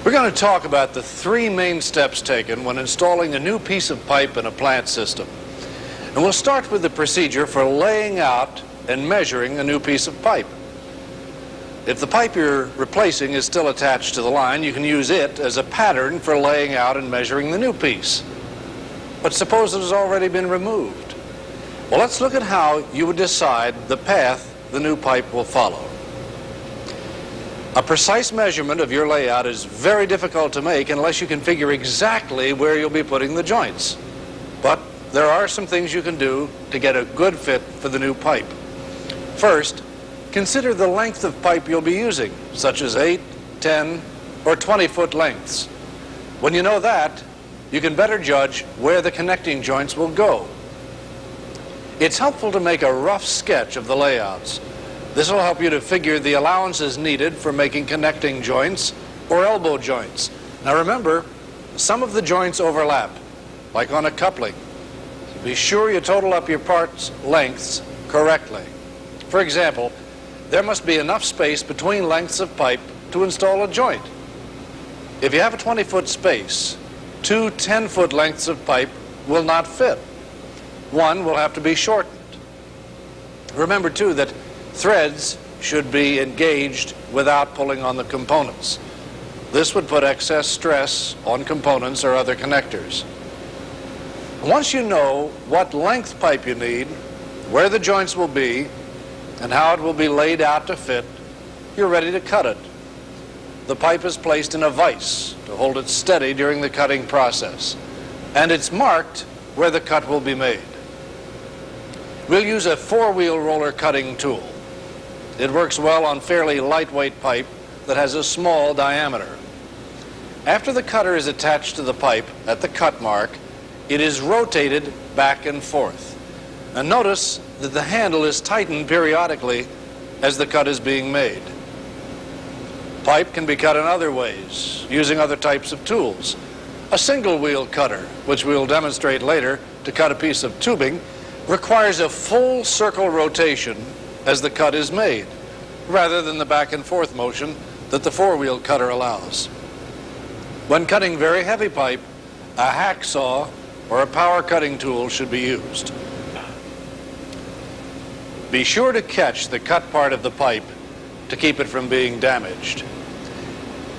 We're going to talk about the three main steps taken when installing a new piece of pipe in a plant system. And we'll start with the procedure for laying out and measuring a new piece of pipe. If the pipe you're replacing is still attached to the line, you can use it as a pattern for laying out and measuring the new piece. But suppose it has already been removed. Well, let's look at how you would decide the path the new pipe will follow. A precise measurement of your layout is very difficult to make unless you can figure exactly where you'll be putting the joints. But there are some things you can do to get a good fit for the new pipe. First, consider the length of pipe you'll be using, such as 8, 10, or 20-foot lengths. When you know that, you can better judge where the connecting joints will go. It's helpful to make a rough sketch of the layouts. This will help you to figure the allowances needed for making connecting joints or elbow joints. Now remember, some of the joints overlap, like on a coupling. So be sure you total up your parts' lengths correctly. For example, there must be enough space between lengths of pipe to install a joint. If you have a 20-foot space, two 10-foot lengths of pipe will not fit. One will have to be shortened. Remember, too, that threads should be engaged without pulling on the components. This would put excess stress on components or other connectors. Once you know what length pipe you need, where the joints will be, and how it will be laid out to fit, you're ready to cut it. The pipe is placed in a vise to hold it steady during the cutting process, and it's marked where the cut will be made. We'll use a 4-wheel roller cutting tool. It works well on fairly lightweight pipe that has a small diameter. After the cutter is attached to the pipe at the cut mark, it is rotated back and forth. And notice that the handle is tightened periodically as the cut is being made. Pipe can be cut in other ways, using other types of tools. A single wheel cutter, which we'll demonstrate later to cut a piece of tubing, requires a full circle rotation as the cut is made, rather than the back and forth motion that the 4-wheel cutter allows. When cutting very heavy pipe, a hacksaw or a power cutting tool should be used. Be sure to catch the cut part of the pipe to keep it from being damaged.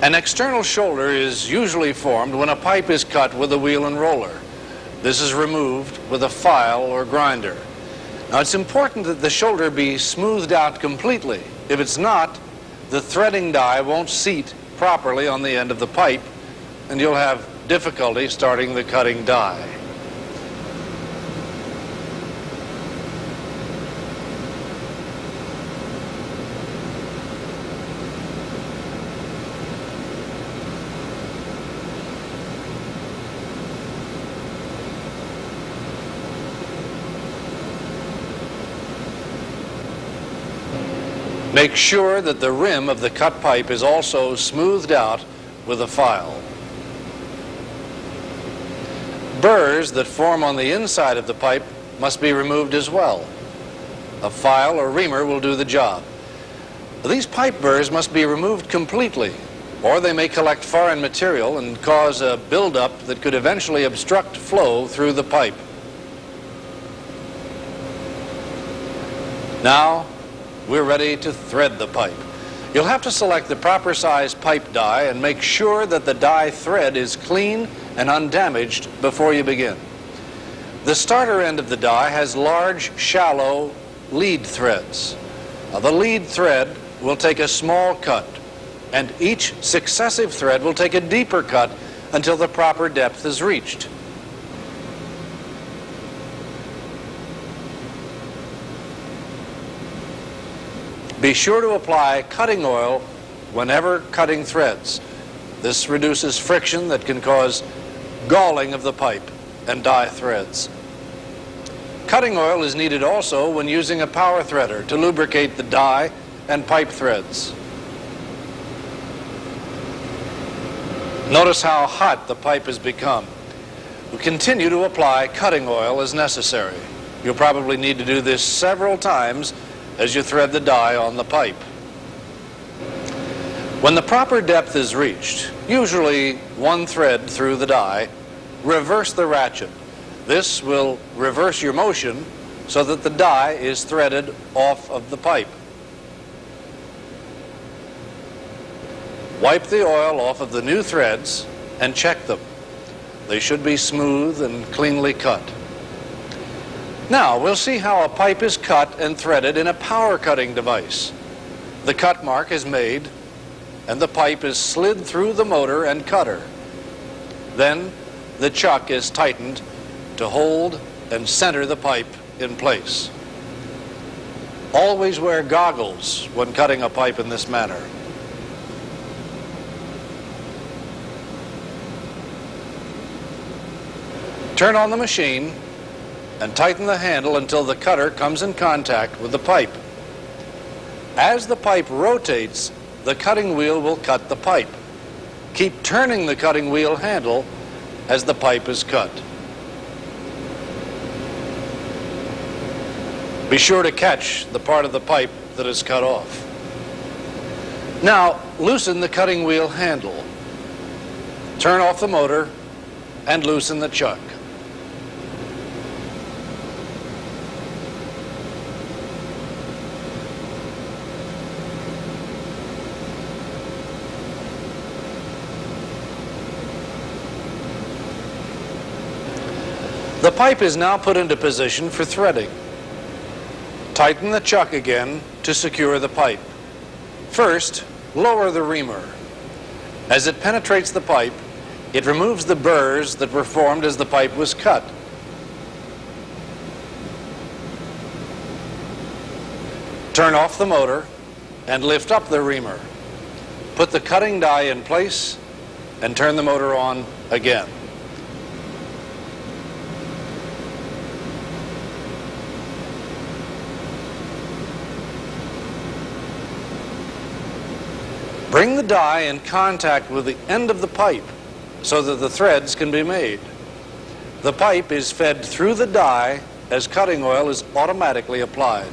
An external shoulder is usually formed when a pipe is cut with a wheel and roller. This is removed with a file or grinder. Now, it's important that the shoulder be smoothed out completely. If it's not, the threading die won't seat properly on the end of the pipe, and you'll have difficulty starting the cutting die. Make sure that the rim of the cut pipe is also smoothed out with a file. Burrs that form on the inside of the pipe must be removed as well. A file or reamer will do the job. These pipe burrs must be removed completely, or they may collect foreign material and cause a buildup that could eventually obstruct flow through the pipe. Now, we're ready to thread the pipe. You'll have to select the proper size pipe die and make sure that the die thread is clean and undamaged before you begin. The starter end of the die has large, shallow lead threads. Now, the lead thread will take a small cut, and each successive thread will take a deeper cut until the proper depth is reached. Be sure to apply cutting oil whenever cutting threads. This reduces friction that can cause galling of the pipe and die threads. Cutting oil is needed also when using a power threader to lubricate the die and pipe threads. Notice how hot the pipe has become. We'll continue to apply cutting oil as necessary. You'll probably need to do this several times as you thread the die on the pipe. When the proper depth is reached, usually one thread through the die, reverse the ratchet. This will reverse your motion so that the die is threaded off of the pipe. Wipe the oil off of the new threads and check them. They should be smooth and cleanly cut. Now we'll see how a pipe is cut and threaded in a power cutting device. The cut mark is made and the pipe is slid through the motor and cutter. Then the chuck is tightened to hold and center the pipe in place. Always wear goggles when cutting a pipe in this manner. Turn on the machine and tighten the handle until the cutter comes in contact with the pipe. As the pipe rotates, the cutting wheel will cut the pipe. Keep turning the cutting wheel handle as the pipe is cut. Be sure to catch the part of the pipe that is cut off. Now, loosen the cutting wheel handle. Turn off the motor and loosen the chuck. The pipe is now put into position for threading. Tighten the chuck again to secure the pipe. First, lower the reamer. As it penetrates the pipe, it removes the burrs that were formed as the pipe was cut. Turn off the motor and lift up the reamer. Put the cutting die in place and turn the motor on again. Bring the die in contact with the end of the pipe so that the threads can be made. The pipe is fed through the die as cutting oil is automatically applied.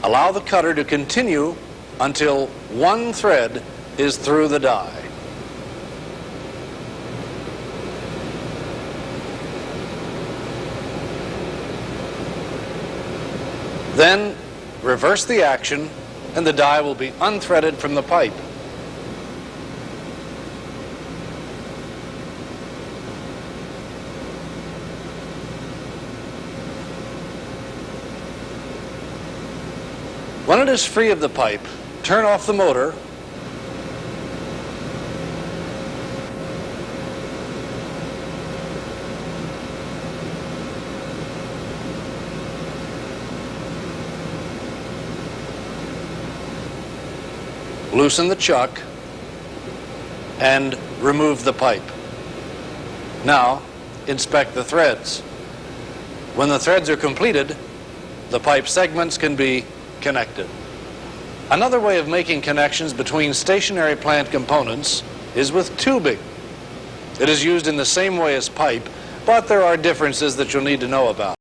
Allow the cutter to continue until one thread is through the die. Then reverse the action and the die will be unthreaded from the pipe. When it is free of the pipe, turn off the motor loosen the chuck and remove the pipe. Now, inspect the threads. When the threads are completed, the pipe segments can be connected. Another way of making connections between stationary plant components is with tubing. It is used in the same way as pipe, but there are differences that you'll need to know about.